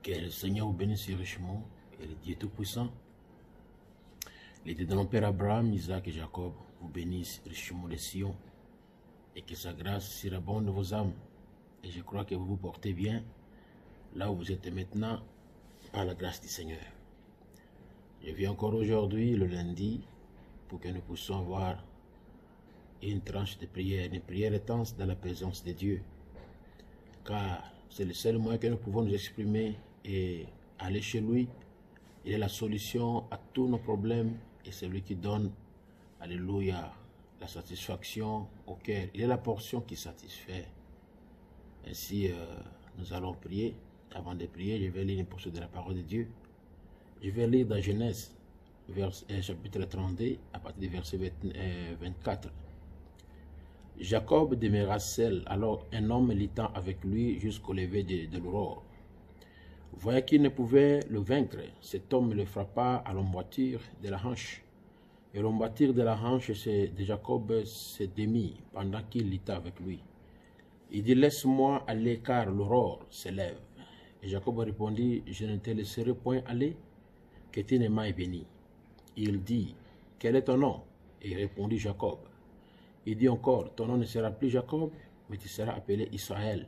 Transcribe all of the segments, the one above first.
Que le Seigneur vous bénisse richement et le Dieu Tout-Puissant, les dieux de nos pères Abraham, Isaac et Jacob vous bénissent richement de Sion et que sa grâce surabonde vos âmes. Et je crois que vous vous portez bien là où vous êtes maintenant par la grâce du Seigneur. Je viens encore aujourd'hui, le lundi, pour que nous puissions avoir une tranche de prière, une prière intense dans la présence de Dieu. Car c'est le seul moyen que nous pouvons nous exprimer et aller chez lui. Il est la solution à tous nos problèmes et c'est lui qui donne, alléluia, la satisfaction au cœur. Il est la portion qui satisfait. Ainsi, nous allons prier. Avant de prier, je vais lire une portion de la parole de Dieu. Je vais lire dans Genèse, chapitre 32, à partir du verset 24. Jacob demeura seul, alors un homme luttant avec lui jusqu'au lever de l'aurore. Voyant qu'il ne pouvait le vaincre, cet homme le frappa à l'emboîture de la hanche. Et l'emboîture de la hanche de Jacob se démit pendant qu'il luttait avec lui. Il dit, laisse-moi aller car l'aurore se lève. Et Jacob répondit, je ne te laisserai point aller, que tu ne m'aies béni. Il dit, quel est ton nom? Et répondit Jacob. Il dit encore, ton nom ne sera plus Jacob, mais tu seras appelé Israël,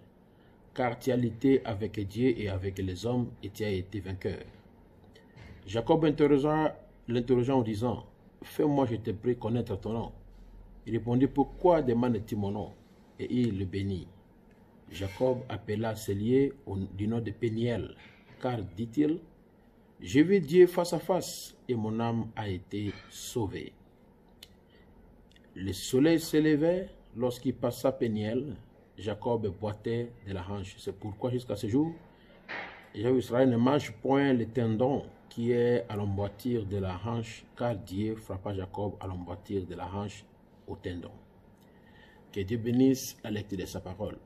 car tu as lutté avec Dieu et avec les hommes, et tu as été vainqueur. Jacob l'interrogea en disant, fais-moi, je te prie, connaître ton nom. Il répondit, pourquoi demandes-tu mon nom? Et il le bénit. Jacob appela ce lieu du nom de Péniel, car, dit-il, j'ai vu Dieu face à face, et mon âme a été sauvée. Le soleil s'élevait lorsqu'il passa Péniel. Jacob boitait de la hanche. C'est pourquoi jusqu'à ce jour, Israël ne mange point le tendon qui est à l'emboîture de la hanche, car Dieu frappa Jacob à l'emboîture de la hanche au tendon. Que Dieu bénisse la lecture de sa parole.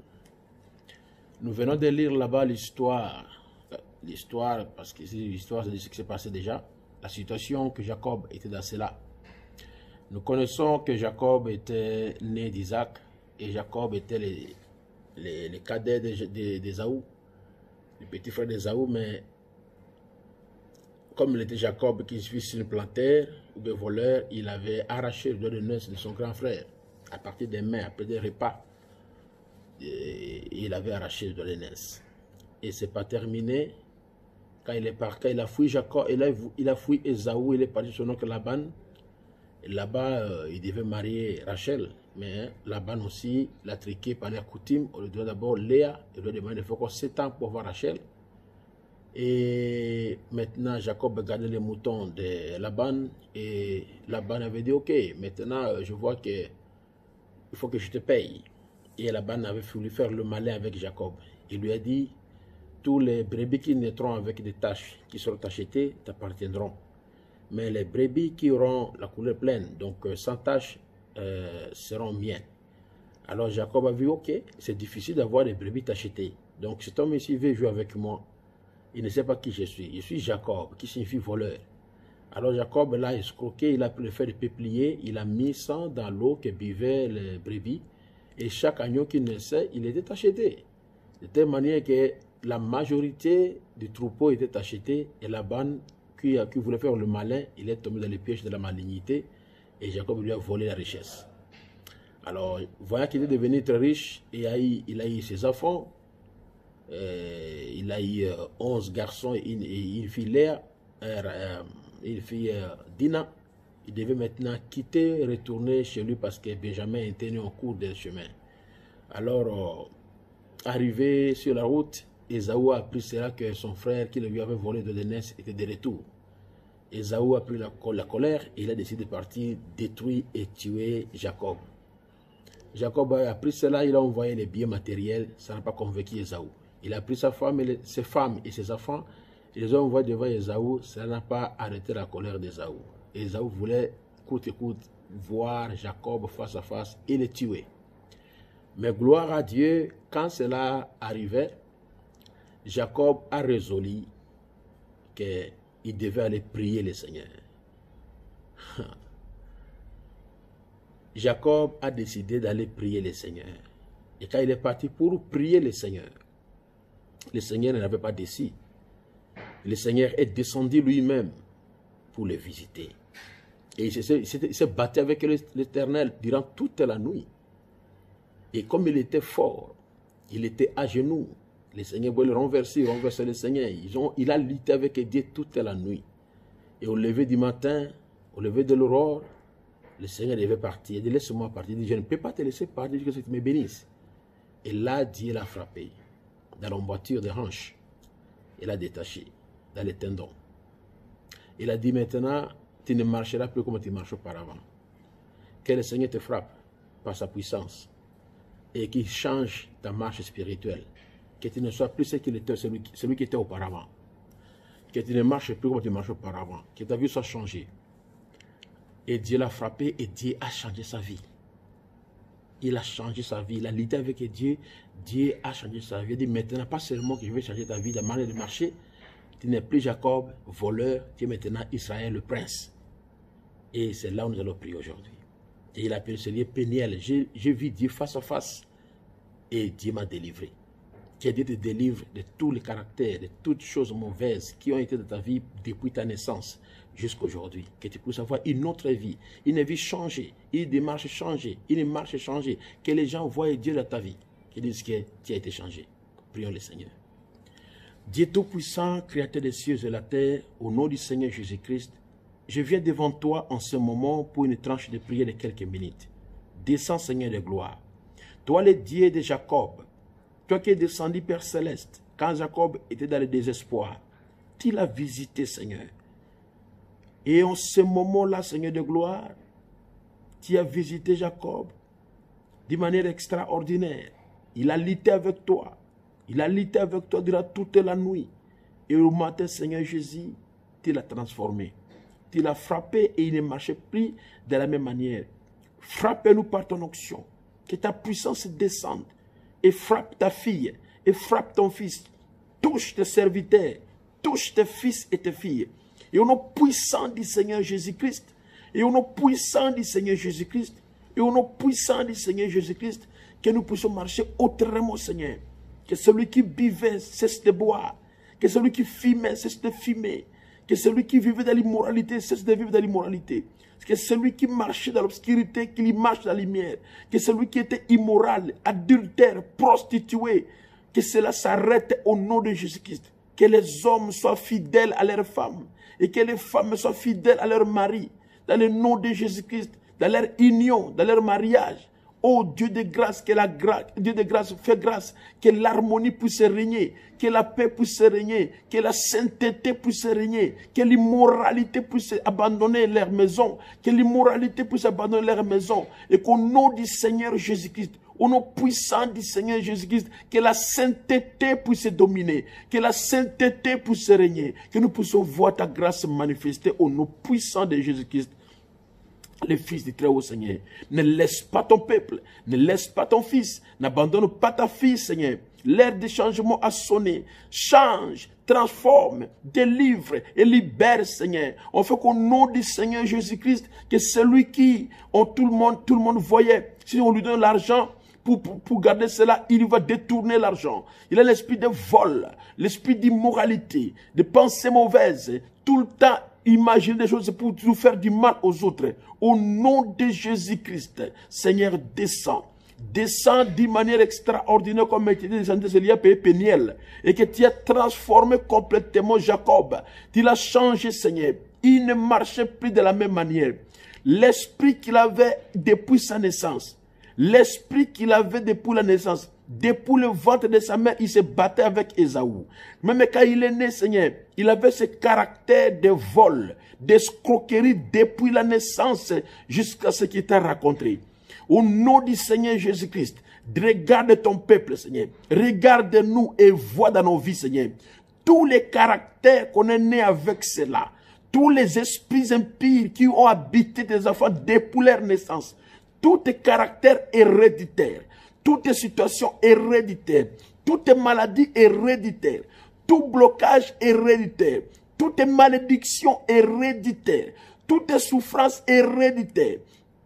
Nous venons de lire là-bas l'histoire, parce que l'histoire c'est ce qui s'est passé déjà, la situation que Jacob était dans cela. Nous connaissons que Jacob était né d'Isaac et Jacob était le cadet d'Ésaü, le petit frère d'Ésaü, mais comme il était Jacob qui fut un planteur ou de voleur, il avait arraché le doigt de noce de son grand frère à partir des mains, après des repas. Il avait arraché le doigt de noce. Et ce n'est pas terminé. Quand il est parti, il a fui Jacob, il a fui Ésaü, il est parti sur son oncle Laban. Là-bas, il devait marier Rachel, mais Laban aussi l'a triqué par la coutume. On lui doit d'abord Léa, il doit demander, il faut encore 7 ans pour voir Rachel. Et maintenant, Jacob gardait les moutons de Laban, et Laban avait dit, ok, maintenant je vois qu'il faut que je te paye. Et Laban avait voulu faire le malin avec Jacob. Il lui a dit, tous les brebis qui naîtront avec des taches qui seront achetées t'appartiendront. Mais les brebis qui auront la couleur pleine, donc sans tache, seront miennes. Alors Jacob a vu, ok, c'est difficile d'avoir des brebis tachetées. Donc cet homme ici veut jouer avec moi. Il ne sait pas qui je suis. Je suis Jacob, qui signifie voleur. Alors Jacob l'a escroqué, il a pris le fer de peuplier, il a mis sang dans l'eau que buvaient les brebis. Et chaque agneau qui naissait, il était acheté. De telle manière que la majorité du troupeau était acheté et Laban qui voulait faire le malin, il est tombé dans les pièges de la malignité et Jacob lui a volé la richesse. Alors, voyant qu'il est devenu très riche, il a eu ses enfants, il a eu 11 garçons et une fille Léa, une fille Dina. Il devait maintenant quitter, retourner chez lui parce que Benjamin était né en cours de chemin. Alors, arrivé sur la route, Ésaü a appris cela que son frère qui lui avait volé de l'aînesse était de retour. Ésaü a pris la colère et il a décidé de partir détruire et tuer Jacob. Jacob a appris cela, il a envoyé les biens matériels, ça n'a pas convaincu Ésaü. Il a pris sa femme ses femmes et ses enfants, il les a envoyés devant Ésaü, ça n'a pas arrêté la colère d'Ésaü. Ésaü voulait coûte et coûte voir Jacob face à face et le tuer. Mais gloire à Dieu, quand cela arrivait, Jacob a résolu qu'il devait aller prier le Seigneur. Jacob a décidé d'aller prier le Seigneur. Et quand il est parti pour prier le Seigneur n'avait pas décidé. le Seigneur est descendu lui-même pour les visiter. Et il s'est battu avec l'Éternel durant toute la nuit. Et comme il était fort, il était à genoux. Le Seigneur voulait le renverser le Seigneur. Il a lutté avec Dieu toute la nuit. Et au lever du matin, au lever de l'aurore, le Seigneur devait partir. Il dit, laisse-moi partir. Il dit, je ne peux pas te laisser partir jusqu'à ce que tu me bénisses. Et là, Dieu l'a frappé dans l'emboîture des hanches. Il a détaché dans les tendons. Il a dit, maintenant, tu ne marcheras plus comme tu marches auparavant. Que le Seigneur te frappe par sa puissance et qu'il change ta marche spirituelle. Que tu ne sois plus celui qui était auparavant. Que tu ne marches plus comme tu marches auparavant. Que ta vie soit changée. Et Dieu l'a frappé et Dieu a changé sa vie. Il a changé sa vie. Il a lutté avec Dieu. Dieu a changé sa vie. Il dit maintenant, pas seulement que je vais changer ta vie, la manière de marcher. Tu n'es plus Jacob, voleur. Tu es maintenant Israël, le prince. Et c'est là où nous allons prier aujourd'hui. Et il a appelé ce lieu Péniel. J'ai vu Dieu face à face. Et Dieu m'a délivré. Que Dieu te délivre de tous les caractères, de toutes choses mauvaises qui ont été dans ta vie depuis ta naissance jusqu'à aujourd'hui. Que tu puisses avoir une autre vie, une vie changée, une démarche changée, une marche changée. Que les gens voient Dieu dans ta vie. Qu'ils disent que tu as été changé. Prions le Seigneur. Dieu Tout-Puissant, Créateur des cieux et de la terre, au nom du Seigneur Jésus-Christ, je viens devant toi en ce moment pour une tranche de prière de quelques minutes. Descends, Seigneur de gloire. Toi, le Dieu de Jacob, toi qui es descendu, Père Céleste, quand Jacob était dans le désespoir, tu l'as visité, Seigneur. Et en ce moment-là, Seigneur de gloire, tu as visité Jacob de manière extraordinaire. Il a lutté avec toi. Il a lutté avec toi durant toute la nuit. Et au matin, Seigneur Jésus, tu l'as transformé. Tu l'as frappé et il ne marchait plus de la même manière. Frappe-nous par ton onction. Que ta puissance descende. Et frappe ta fille. Et frappe ton fils. Touche tes serviteurs. Touche tes fils et tes filles. Et au nom puissant du Seigneur Jésus-Christ. Et au nom puissant du Seigneur Jésus-Christ. Et au nom puissant du Seigneur Jésus-Christ. Que nous puissions marcher autrement, Seigneur. Que celui qui buvait cesse de boire. Que celui qui fumait cesse de fumer. Que celui qui vivait dans l'immoralité cesse de vivre dans l'immoralité. Que celui qui marchait dans l'obscurité, qu'il marche dans la lumière. Que celui qui était immoral, adultère, prostitué, que cela s'arrête au nom de Jésus-Christ. Que les hommes soient fidèles à leurs femmes. Et que les femmes soient fidèles à leur mari. Dans le nom de Jésus-Christ. Dans leur union, dans leur mariage. Oh Dieu de grâce, que la grâce, Dieu de grâce fait grâce, que l'harmonie puisse régner, que la paix puisse régner, que la sainteté puisse régner, que l'immoralité puisse abandonner leur maison, que l'immoralité puisse abandonner leur maison, et qu'au nom du Seigneur Jésus-Christ, au nom puissant du Seigneur Jésus-Christ, que la sainteté puisse dominer, que la sainteté puisse régner, que nous puissions voir ta grâce manifester au nom puissant de Jésus-Christ. Le Fils du Très-Haut, Seigneur, ne laisse pas ton peuple, ne laisse pas ton fils, n'abandonne pas ta fille, Seigneur. L'ère des changements a sonné. Change, transforme, délivre et libère, Seigneur. On fait qu'au nom du Seigneur Jésus-Christ, que celui qui, tout le monde voyait, si on lui donne l'argent, pour garder cela, il va détourner l'argent. Il a l'esprit de vol, l'esprit d'immoralité, de pensées mauvaises, tout le temps imaginer des choses pour nous faire du mal aux autres. Au nom de Jésus-Christ, Seigneur, descends. Descends d'une manière extraordinaire comme tu es descendu de Elia Péniel. Et que tu as transformé complètement Jacob. Tu l'as changé, Seigneur. Il ne marchait plus de la même manière. L'esprit qu'il avait depuis sa naissance. L'esprit qu'il avait depuis la naissance. Depuis le ventre de sa mère, il se battait avec Ésaü. Même quand il est né, Seigneur, il avait ce caractère de vol, d'escroquerie depuis la naissance jusqu'à ce qu'il t'a raconté. Au nom du Seigneur Jésus-Christ, regarde ton peuple, Seigneur. Regarde-nous et vois dans nos vies, Seigneur. Tous les caractères qu'on est né avec cela, tous les esprits impurs qui ont habité tes enfants depuis leur naissance, tous tes caractères héréditaires, toutes les situations héréditaires, toutes les maladies héréditaires, tout blocage héréditaire, toutes les malédictions héréditaires, toutes les souffrances héréditaires,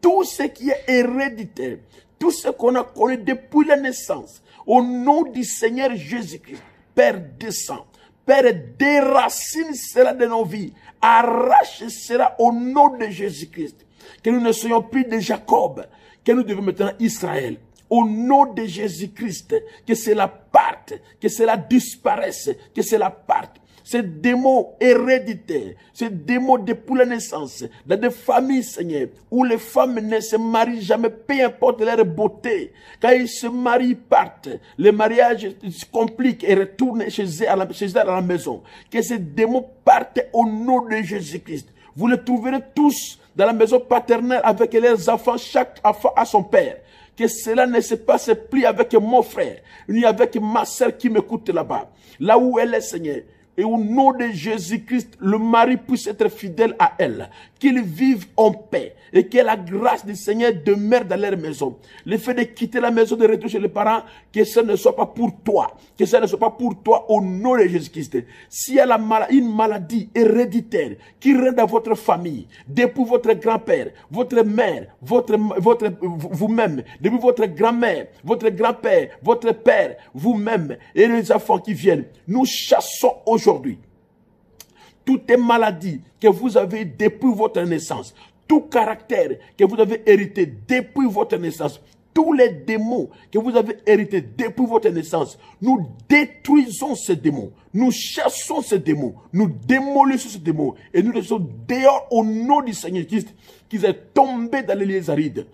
tout ce qui est héréditaire, tout ce qu'on a connu depuis la naissance, au nom du Seigneur Jésus-Christ, Père descend. Père, déracine cela de nos vies. Arrache cela au nom de Jésus-Christ. Que nous ne soyons plus de Jacob, que nous devons maintenant Israël. Au nom de Jésus-Christ, que cela parte, que cela disparaisse, que cela parte. Ces démons héréditaires, ces démons depuis la naissance, dans des familles, Seigneur, où les femmes ne se marient jamais, peu importe leur beauté. Quand ils se marient, ils partent. Le mariage se complique et retournent chez eux à la maison. Que ces démons partent au nom de Jésus-Christ. Vous les trouverez tous dans la maison paternelle avec leurs enfants, chaque enfant a son père. Que cela ne se passe plus avec mon frère, ni avec ma soeur qui m'écoute là-bas. Là où elle est, Seigneur. Et au nom de Jésus-Christ, le mari puisse être fidèle à elle. Qu'ils vivent en paix. Et que la grâce du Seigneur demeure dans leur maison. Le fait de quitter la maison, de retourner chez les parents, que ça ne soit pas pour toi. Que ça ne soit pas pour toi au nom de Jésus-Christ. S'il y a une maladie héréditaire qui règne dans votre famille, depuis votre grand-père, votre mère, vous-même, depuis votre grand-mère, votre grand-père, votre père, vous-même, et les enfants qui viennent, nous chassons aujourd'hui toutes les maladies que vous avez depuis votre naissance, tout caractère que vous avez hérité depuis votre naissance, tous les démons que vous avez hérités depuis votre naissance, nous détruisons ces démons, nous chassons ces démons, nous démolissons ces démons et nous les sommes dehors au nom du Seigneur Christ, qui est tombé dans les lieux arides,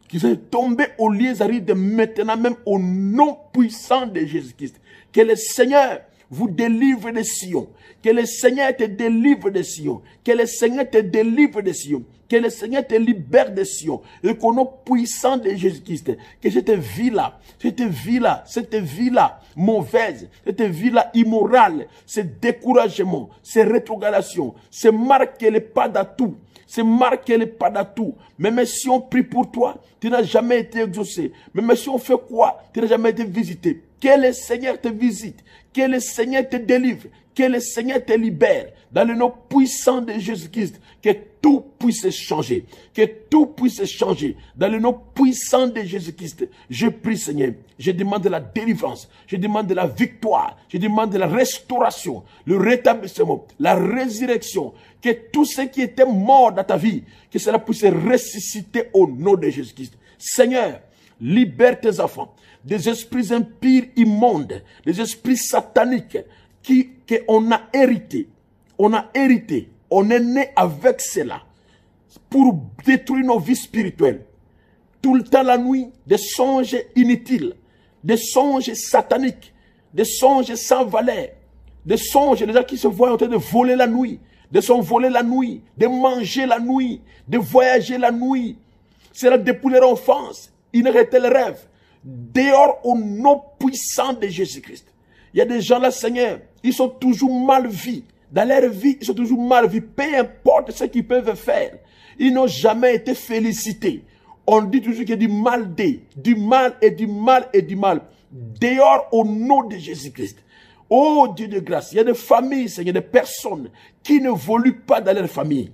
qui sont tombés aux lieux arides maintenant même au nom puissant de Jésus-Christ. Que le Seigneur vous délivre de Sion. Que le Seigneur te délivre de Sion. Que le Seigneur te délivre de Sion. Que le Seigneur te libère de Sion. Et qu'au nom puissant de Jésus-Christ, que cette vie-là mauvaise, cette vie-là immorale, ce découragement, ces rétrogradations, ces marques les pas d'atout, c'est marqué les pas d'atout. Même si on prie pour toi, tu n'as jamais été exaucé. Même si on fait quoi, tu n'as jamais été visité. Que le Seigneur te visite. Que le Seigneur te délivre. Que le Seigneur te libère. Dans le nom puissant de Jésus-Christ. Que tout puisse changer. Que tout puisse changer. Dans le nom puissant de Jésus-Christ. Je prie, Seigneur. Je demande de la délivrance. Je demande de la victoire. Je demande de la restauration. Le rétablissement. La résurrection. Que tout ce qui était mort dans ta vie, que cela puisse ressusciter au nom de Jésus-Christ. Seigneur, libère tes enfants des esprits impurs, immondes, des esprits sataniques qu'on a hérité. On a hérité. On est né avec cela pour détruire nos vies spirituelles. Tout le temps la nuit, des songes inutiles, des songes sataniques, des songes sans valeur, des songes, les gens qui se voient en train de voler la nuit, de s'envoler la nuit, de manger la nuit, de voyager la nuit. C'est depuis leur enfance. Ils n'arrêtaient le rêve. Dehors au nom puissant de Jésus-Christ. Il y a des gens là, Seigneur, ils sont toujours mal vus. Dans leur vie, ils sont toujours mal vus. Peu importe ce qu'ils peuvent faire. Ils n'ont jamais été félicités. On dit toujours qu'il y a du mal du mal et du mal et du mal. Dehors au nom de Jésus-Christ. Oh Dieu de grâce, il y a des familles, Seigneur, des personnes qui ne n'évoluent pas dans leur famille.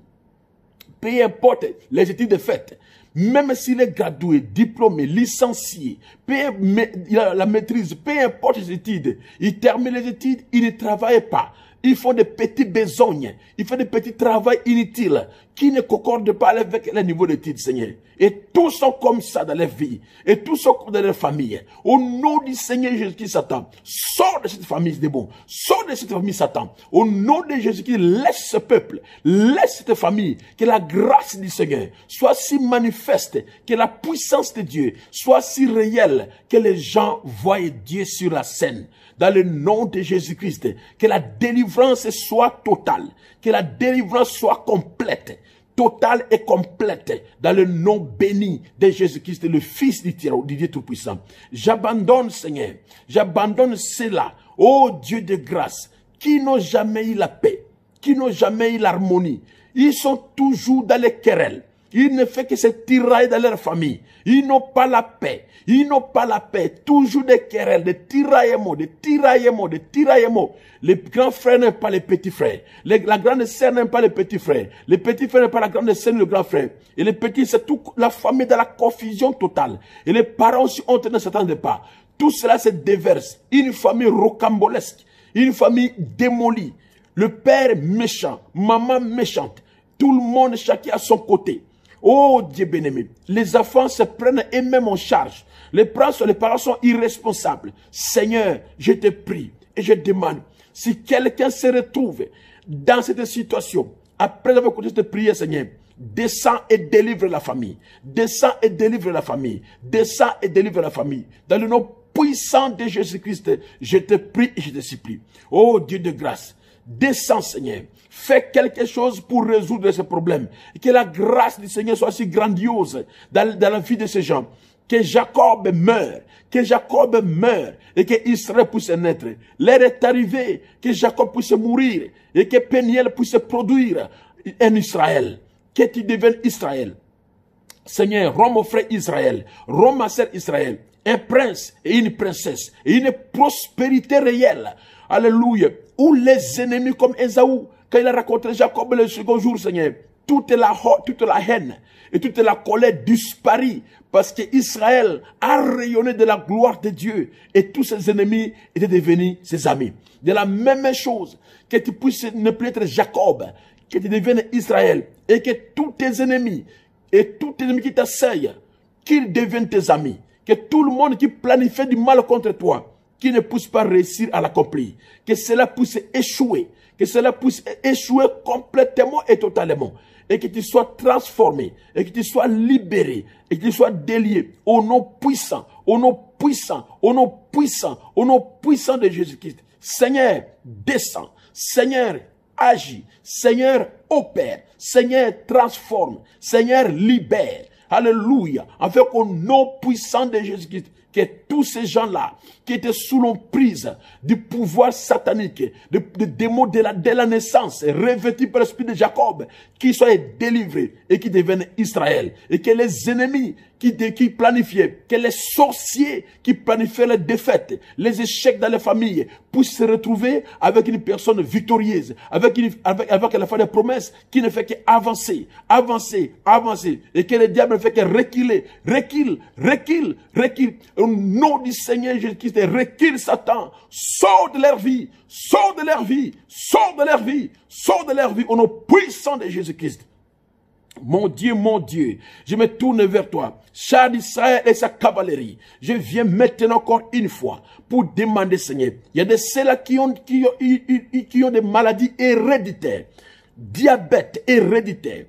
Peu importe les études faites, même s'il est gradué, diplômé, licencié, il a la maîtrise, peu importe les études, il termine les études, il ne travaille pas. Ils font des petits besognes, ils font des petits travaux inutiles qui ne concordent pas avec le niveau d'études, Seigneur. Et tous sont comme ça dans leur vie. Et tous sont comme dans leur famille. Au nom du Seigneur Jésus-Christ, Satan, sors de cette famille des bons. Sors de cette famille, Satan. Au nom de Jésus-Christ, laisse ce peuple, laisse cette famille. Que la grâce du Seigneur soit si manifeste, que la puissance de Dieu soit si réelle, que les gens voient Dieu sur la scène. Dans le nom de Jésus-Christ, que la délivrance soit totale, que la délivrance soit complète, totale et complète, dans le nom béni de Jésus-Christ, le Fils du Dieu Tout-Puissant. J'abandonne, Seigneur, j'abandonne cela, ô Dieu de grâce, qui n'ont jamais eu la paix, qui n'ont jamais eu l'harmonie. Ils sont toujours dans les querelles. Ils ne font que se tirailler dans leur famille. Ils n'ont pas la paix. Ils n'ont pas la paix. Toujours des querelles, des tiraillements, des tiraillements, des tiraillements. Les grands frères n'aiment pas les petits frères. La grande sœur n'aime pas les petits frères. Les petits frères n'aiment pas la grande sœur ni le grand frère. Et les petits, c'est toute la famille dans la confusion totale. Et les parents aussi ont ne s'attendent pas. Tout cela se déverse. Une famille rocambolesque. une famille démolie, le père méchant, maman méchante, tout le monde, chacun à son côté. Oh Dieu bien-aimé, les enfants se prennent eux-mêmes en charge. Les parents sont irresponsables. Seigneur, je te prie et je demande, si quelqu'un se retrouve dans cette situation, après avoir écouté cette prière, Seigneur, descends et délivre la famille. Descends et délivre la famille. Descends et délivre la famille. Dans le nom puissant de Jésus-Christ, je te prie et je te supplie. Oh Dieu de grâce, descends Seigneur. Fais quelque chose pour résoudre ce problème. Et que la grâce du Seigneur soit si grandiose dans la vie de ces gens. Que Jacob meure. Que Jacob meure. Et que Israël puisse naître. L'heure est arrivée. Que Jacob puisse mourir. Et que Péniel puisse produire un Israël. Que tu deviennes Israël. Seigneur, rends mon frère Israël. Rends ma sœur Israël. Un prince et une princesse. Et une prospérité réelle. Alléluia. Où les ennemis comme Ésaü, quand il a rencontré Jacob le second jour, Seigneur, toute la haine et toute la colère disparut parce que Israël a rayonné de la gloire de Dieu et tous ses ennemis étaient devenus ses amis. De la même chose, que tu puisses ne plus être Jacob, que tu deviennes Israël et que tous tes ennemis qui t'assaillent, qu'ils deviennent tes amis. Que tout le monde qui planifie du mal contre toi, qui ne puisse pas réussir à l'accomplir. Que cela puisse échouer. Que cela puisse échouer complètement et totalement. Et que tu sois transformé. Et que tu sois libéré. Et que tu sois délié au nom puissant. Au nom puissant. Au nom puissant. Au nom puissant de Jésus-Christ. Seigneur, descends. Seigneur, agis. Seigneur, opère. Seigneur, transforme. Seigneur, libère. Alléluia. Avec au nom puissant de Jésus-Christ. Que tous ces gens-là, qui étaient sous l'emprise du pouvoir satanique, des démons de la naissance, revêtus par l'esprit de Jacob, qui soient délivrés et qui deviennent Israël. Et que les ennemis qui planifiaient, que les sorciers qui planifiaient les défaites, les échecs dans les familles, puissent se retrouver avec une personne victorieuse, avec la foi des promesses qui ne fait qu'avancer, avancer, avancer. Et que le diable ne fait que reculer, recule. Au nom du Seigneur Jésus-Christ, recule Satan, sors de leur vie, sors de leur vie, sors de leur vie, sors de leur vie, au nom puissant de Jésus-Christ. Mon Dieu, je me tourne vers toi, char d'Israël et sa cavalerie. Je viens maintenant encore une fois pour demander, Seigneur, il y a de ceux-là qui ont des maladies héréditaires, diabète héréditaire,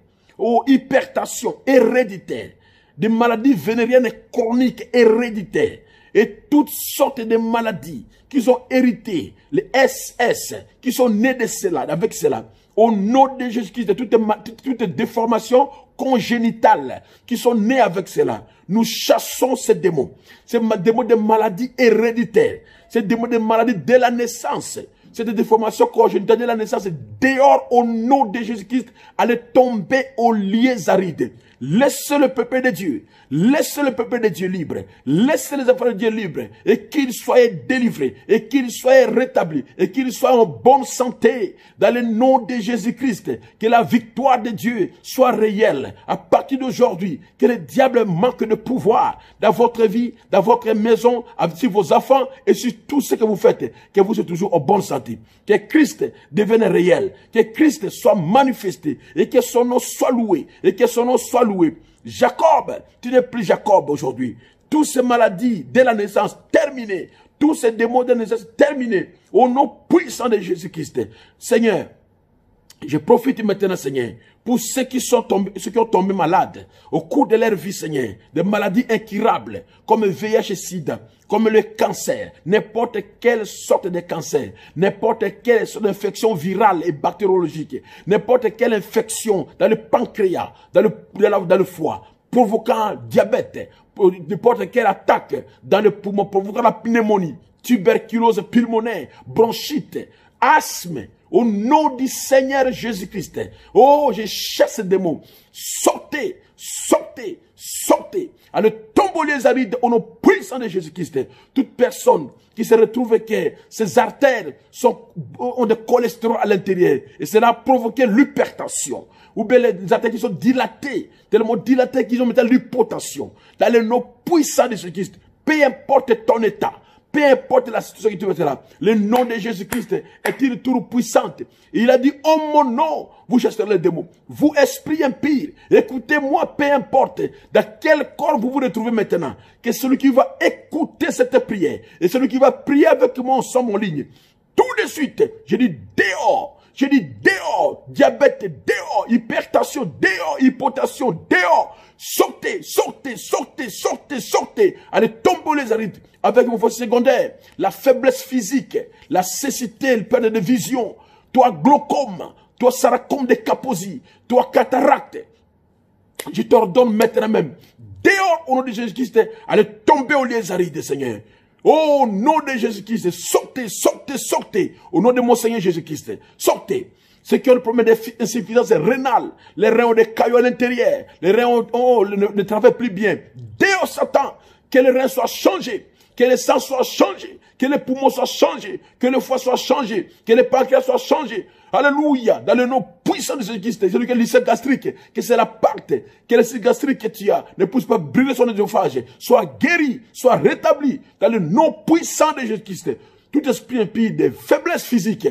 hypertension héréditaire, des maladies vénériennes chroniques héréditaires et toutes sortes de maladies qui sont héritées, les SS, qui sont nés de cela, avec cela. Au nom de Jésus-Christ, toutes déformations congénitales qui sont nées avec cela, nous chassons ces démons de maladies héréditaires, ces démons de maladies dès la naissance. Cette déformation congénitale de la naissance, dehors au nom de Jésus-Christ, allait tomber aux lieux arides. Laissez le peuple de Dieu. Laissez le peuple de Dieu libre. Laissez les enfants de Dieu libres. Et qu'ils soient délivrés. Et qu'ils soient rétablis. Et qu'ils soient en bonne santé. Dans le nom de Jésus-Christ. Que la victoire de Dieu soit réelle. À partir d'aujourd'hui. Que le diable manque de pouvoir. Dans votre vie. Dans votre maison. Sur vos enfants. Et sur tout ce que vous faites. Que vous soyez toujours en bonne santé. Que Christ devienne réel. Que Christ soit manifesté. Et que son nom soit loué. Et que son nom soit loué. Jacob, tu n'es plus Jacob aujourd'hui. Toutes ces maladies dès la naissance, terminées. Tous ces démons de la naissance, terminés. Au nom puissant de Jésus-Christ. Seigneur, je profite maintenant, Seigneur, pour ceux qui ont tombé malades au cours de leur vie, Seigneur, des maladies incurables, comme VIH et SIDA, comme le cancer, n'importe quelle sorte de cancer, n'importe quelle sorte d'infection virale et bactériologique, n'importe quelle infection dans le pancréas, dans le foie, provoquant diabète, n'importe quelle attaque dans le poumon, provoquant la pneumonie, tuberculose pulmonaire, bronchite, asthme. Au nom du Seigneur Jésus-Christ. Oh, je chasse ces démons. Sortez, sortez, sortez. À le tombeau les arides au nom puissant de Jésus-Christ. Toute personne qui se retrouve que ses artères ont de cholestérol à l'intérieur. Et cela a provoqué l'hypertension. Ou bien les artères qui sont dilatées, tellement dilatées qu'ils ont mis l'hypotension. Dans le nom puissant de Jésus-Christ. Peu importe ton état. peu importe la situation qui te met là, le nom de Jésus-Christ est une tour puissante. Il a dit, en mon nom, vous chasserez les démons. Vous, esprit impur, écoutez-moi, peu importe dans quel corps vous vous retrouvez maintenant, que celui qui va écouter cette prière, et celui qui va prier avec moi ensemble en ligne, tout de suite, je dis dehors. Je dis dehors, diabète dehors, hypertension dehors, hypotension dehors. Sortez, sortez, sortez, sortez, sortez. Allez tomber les arides avec vos forces secondaires, la faiblesse physique, la cécité, le perte de vision, toi glaucome, toi sarcome de Kaposi, toi cataracte. Je t'ordonne maintenant même, dehors au nom de Jésus-Christ, allez tomber aux les arides, Seigneur. Au nom de Jésus-Christ, sortez, sortez, sortez. Au nom de mon Seigneur Jésus-Christ, sortez. Ceux qui ont le problème d'insuffisance rénale, les reins ont des cailloux à l'intérieur, les reins ne travaillent plus bien. Dehors Satan, que les reins soient changés, que les sangs soient changés, que les poumons soient changés, que le foie soit changé, que les pancréas soient changés. Alléluia, dans le nom puissant de Jésus-Christ, celui qui a l'ulcère gastrique, que c'est la pacte, que l'ulcère gastrique que tu as ne puisse pas brûler son œsophage, soit guéri, soit rétabli, dans le nom puissant de Jésus-Christ. Tout esprit impie de faiblesse physique,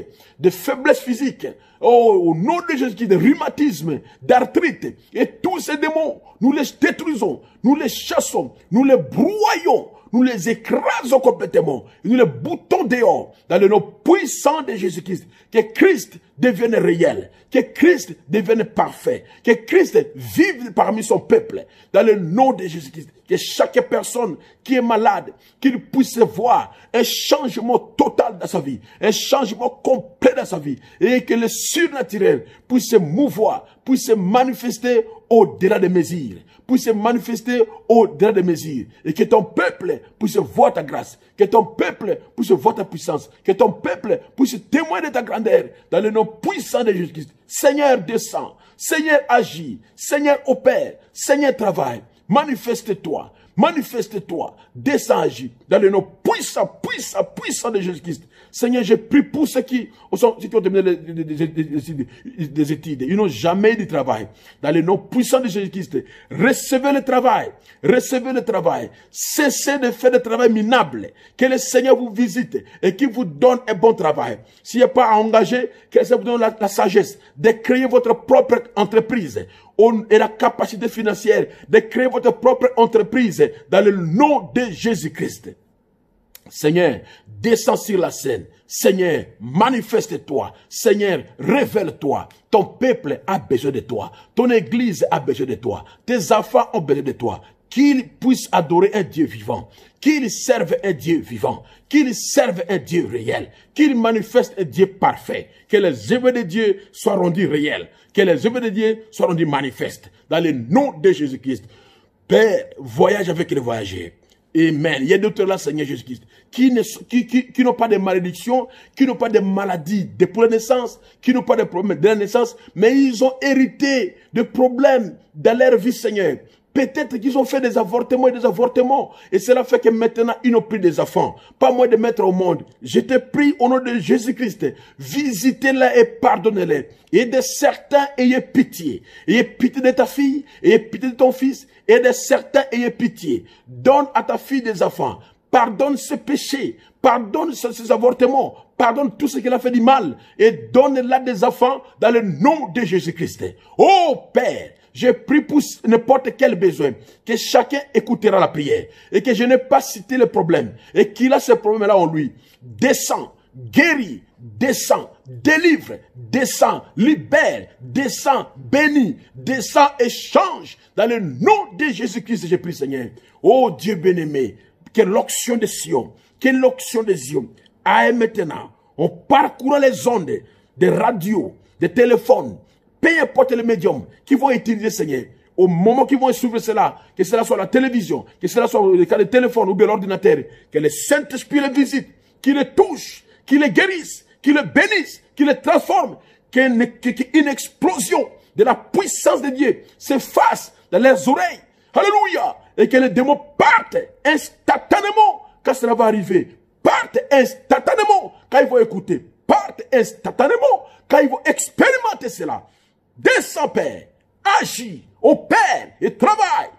au nom de Jésus-Christ, de rhumatisme, d'arthrite, et tous ces démons, nous les détruisons, nous les chassons, nous les broyons, nous les écrasons complètement, et nous les boutons dehors, dans le nom puissant de Jésus-Christ, que Christ devienne réel, que Christ devienne parfait, que Christ vive parmi son peuple, dans le nom de Jésus-Christ, que chaque personne qui est malade, qu'il puisse voir un changement total dans sa vie, un changement complet dans sa vie, et que le surnaturel puisse se mouvoir, puisse se manifester au-delà des mesures, puisse se manifester au-delà des mesures, et que ton peuple puisse voir ta grâce, que ton peuple puisse voir ta puissance, que ton peuple puisse témoigner de ta grandeur, dans le nom puissant de Jésus-Christ. Seigneur, descends, Seigneur, agis, Seigneur, opère, Seigneur, travaille, manifeste-toi, manifeste-toi, descends, agis, dans le nom puissant, puissant, puissant de Jésus-Christ. Seigneur, je prie pour ceux qui ont terminé des études, ils n'ont jamais eu de travail. Dans le nom puissant de Jésus-Christ, recevez le travail, recevez le travail. Cessez de faire des travail minable. Que le Seigneur vous visite et qu'il vous donne un bon travail. S'il n'y a pas à engager, que le Seigneur vous donne la sagesse de créer votre propre entreprise et la capacité financière de créer votre propre entreprise dans le nom de Jésus-Christ. Seigneur, descends sur la scène. Seigneur, manifeste-toi. Seigneur, révèle-toi. Ton peuple a besoin de toi. Ton église a besoin de toi. Tes enfants ont besoin de toi. Qu'ils puissent adorer un Dieu vivant. Qu'ils servent un Dieu vivant. Qu'ils servent un Dieu réel. Qu'ils manifestent un Dieu parfait. Que les œuvres de Dieu soient rendues réelles. Que les œuvres de Dieu soient rendues manifestes. Dans le nom de Jésus-Christ. Père, voyage avec les voyageurs. Amen. Il y a d'autres là, Seigneur Jésus-Christ, qui n'ont pas de malédiction, qui n'ont pas de maladies depuis la naissance, qui n'ont pas de problèmes de la naissance, mais ils ont hérité de problèmes dans leur vie, Seigneur. Peut-être qu'ils ont fait des avortements et cela fait que maintenant ils n'ont plus des enfants. Pas moi de mettre au monde. Je te prie au nom de Jésus-Christ, visitez-les et pardonnez-les. Et de certains, ayez pitié. Ayez pitié de ta fille, ayez pitié de ton fils, et de certains, ayez pitié. Donne à ta fille des enfants. Pardonne ses péchés, pardonne ses avortements, pardonne tout ce qu'elle a fait du mal, et donne-la des enfants dans le nom de Jésus-Christ. Oh Père, je prie pour n'importe quel besoin, que chacun écoutera la prière, et que je n'ai pas cité le problème, et qu'il a ce problème-là en lui. Descends, guéris, descends, délivre, descends, libère, descends, bénis, descends et change. Dans le nom de Jésus-Christ, je prie, Seigneur. Oh Dieu bien-aimé, que l'onction de Sion, aille maintenant, en parcourant les ondes des radios, des téléphones, peu importe les médiums qui vont utiliser, Seigneur, au moment qu'ils vont suivre cela, que cela soit la télévision, que cela soit le téléphone ou bien l'ordinateur, que le Saint-Esprit les visite, qu'il les touche, qu'il les guérisse, qu'il les bénisse, qu'il les transforme, qu'une explosion de la puissance de Dieu se fasse dans leurs oreilles. Alléluia! Et que les démons partent instantanément quand cela va arriver. Partent instantanément quand ils vont écouter. Partent instantanément quand ils vont expérimenter cela. Descends, Père. Agis, opère et travaille.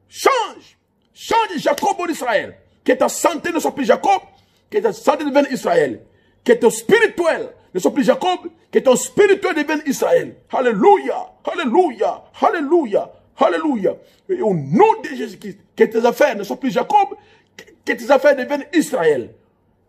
Change. Change Jacob en Israël. Que ta santé ne soit plus Jacob. que ta santé devienne Israël. Que ton spirituel ne soit plus Jacob, que ton spirituel devienne Israël. Alléluia, alléluia, alléluia, alléluia. Et au nom de Jésus-Christ, que tes affaires ne soient plus Jacob, que tes affaires deviennent Israël.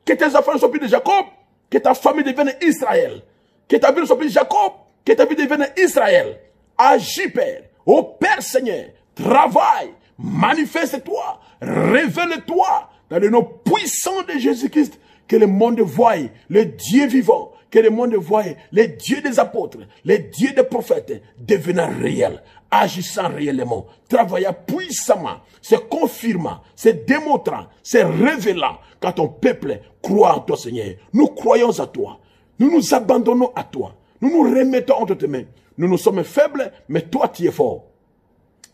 Que tes affaires ne soient plus de Jacob, que ta famille devienne Israël. Que ta vie ne soit plus Jacob, que ta vie devienne Israël. Agis, Père. Ô Père Seigneur, travaille, manifeste-toi, révèle-toi dans le nom puissant de Jésus-Christ. Que le monde voie le Dieu vivant, que le monde voie le Dieu des apôtres, le Dieu des prophètes devenant réel, agissant réellement, travaillant puissamment, se confirmant, se démontrant, se révélant, quand ton peuple croit en toi, Seigneur. Nous croyons à toi, nous nous abandonnons à toi, nous nous remettons entre tes mains. Nous sommes faibles, mais toi tu es fort.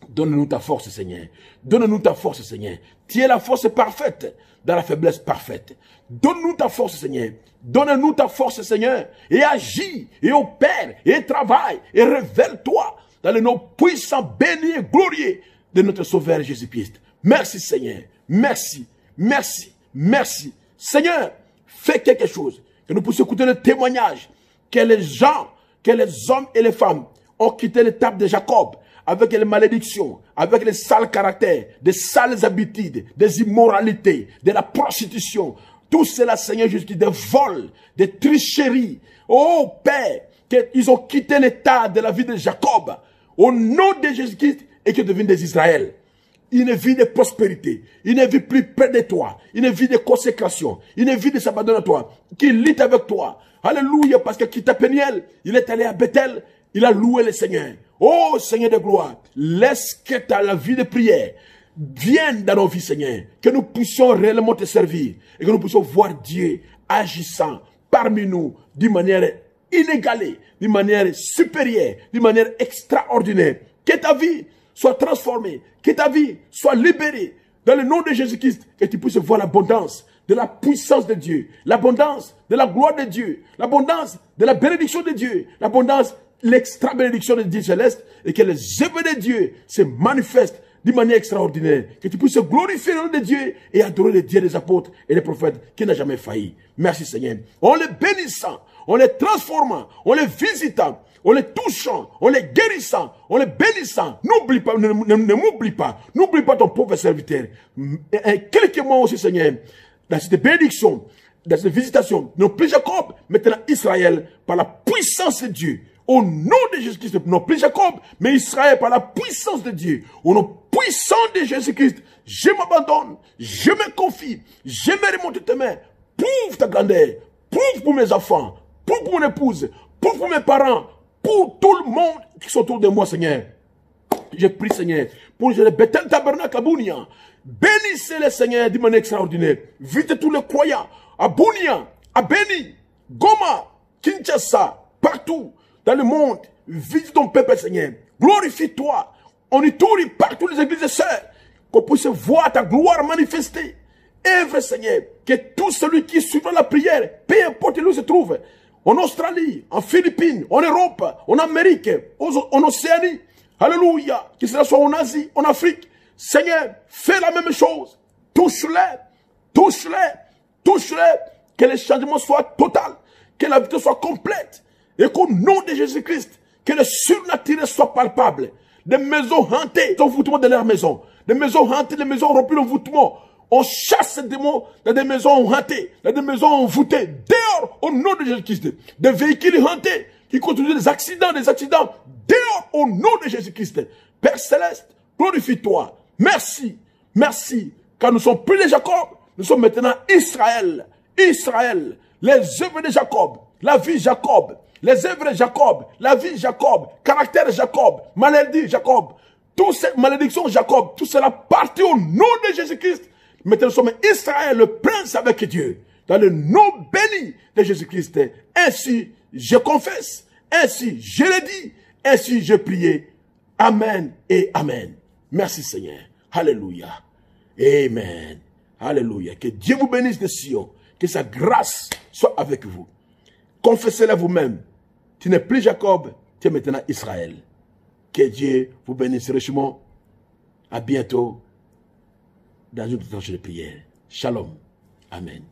Donne-nous ta force, Seigneur. Donne-nous ta force, Seigneur. Tu es la force parfaite dans la faiblesse parfaite. Donne-nous ta force, Seigneur. Donne-nous ta force, Seigneur. Et agis, et opère, et travaille, et révèle-toi dans le nom puissant, béni et glorieux de notre Sauveur Jésus-Christ. Merci, Seigneur. Merci, merci, merci. Seigneur, fais quelque chose. Que nous puissions écouter le témoignage que les gens, que les hommes et les femmes ont quitté l'étape de Jacob avec les malédictions, avec les sales caractères, des sales habitudes, des immoralités, de la prostitution. Tout cela, Seigneur Jésus, des vols, des tricheries. Oh Père, qu'ils ont quitté l'état de la vie de Jacob au nom de Jésus-Christ et qu'ils deviennent des Israël. Une vie de prospérité, une vie plus près de toi, une vie de consécration, une vie de s'abandonner à toi, qui lutte avec toi. Alléluia, parce que quitta Péniel, il est allé à Bethel, il a loué le Seigneur. Oh Seigneur de gloire, laisse que la vie de prière vienne dans nos vies, Seigneur. Que nous puissions réellement te servir et que nous puissions voir Dieu agissant parmi nous d'une manière inégalée, d'une manière supérieure, d'une manière extraordinaire. Que ta vie soit transformée, que ta vie soit libérée dans le nom de Jésus-Christ, que tu puisses voir l'abondance de la puissance de Dieu, l'abondance de la gloire de Dieu, l'abondance de la bénédiction de Dieu, l'abondance l'extra bénédiction de Dieu céleste et que les œuvres de Dieu se manifestent d'une manière extraordinaire. Que tu puisses glorifier le nom de Dieu et adorer le Dieu des apôtres et des prophètes qui n'a jamais failli. Merci Seigneur. En les bénissant, en les transformant, en les visitant, en les touchant, en les guérissant, en les bénissant. N'oublie pas, ne m'oublie pas. N'oublie pas ton pauvre serviteur. Quelques mots aussi Seigneur, dans cette bénédiction, dans cette visitation, non plus Jacob, maintenant Israël, par la puissance de Dieu. Au nom de Jésus-Christ, non plus Jacob, mais Israël par la puissance de Dieu. Au nom puissant de Jésus-Christ, je m'abandonne, je me confie, je me remonte tes mains. Prouve ta grandeur, prouve pour mes enfants, prouve pour mon épouse, prouve pour mes parents, pour tout le monde qui sont autour de moi, Seigneur. Je prie, Seigneur, pour le Bethel Tabernacle à Bounia. Bénissez les Seigneur d'une manière extraordinaire. Vite tous les croyants à Bounia, à Beni, Goma, Kinshasa, partout dans le monde. Visite ton peuple, Seigneur. Glorifie-toi. On y tourne partout les églises et sœurs. Qu'on puisse voir ta gloire manifestée. Œuvre, Seigneur, que tout celui qui suivra la prière, peu importe où il se trouve, en Australie, en Philippines, en Europe, en Amérique, en Océanie, alléluia, que cela soit en Asie, en Afrique, Seigneur, fais la même chose. Touche-les, touche-les, touche-les, que le changement soit total, que la vie soit complète, et qu'au nom de Jésus-Christ, que le surnaturel soit palpable. Des maisons hantées, l'envoûtement de leur maison, des maisons hantées, des maisons remplies d'envoûtement. On chasse ces démons dans des maisons hantées, dans des maisons envoûtées, dehors au nom de Jésus-Christ. Des véhicules hantés qui contribuent des accidents, dehors au nom de Jésus-Christ. Père Céleste, glorifie-toi. Merci, merci, car nous ne sommes plus les Jacob, nous sommes maintenant Israël. Israël, les œuvres de Jacob, la vie Jacob, les œuvres de Jacob, la vie Jacob, caractère Jacob, maladie Jacob, toutes ces malédictions Jacob, tout cela partit au nom de Jésus-Christ. Maintenant nous sommes Israël, le prince avec Dieu, dans le nom béni de Jésus-Christ. Ainsi je confesse, ainsi je le dis, ainsi je prie. Amen et Amen. Merci Seigneur. Alléluia. Amen. Alléluia. Que Dieu vous bénisse de Sion. Que sa grâce soit avec vous. Confessez-le vous-même. Tu n'es plus Jacob, tu es maintenant Israël. Que Dieu vous bénisse richement. À bientôt dans une autre tranche de prière. Shalom. Amen.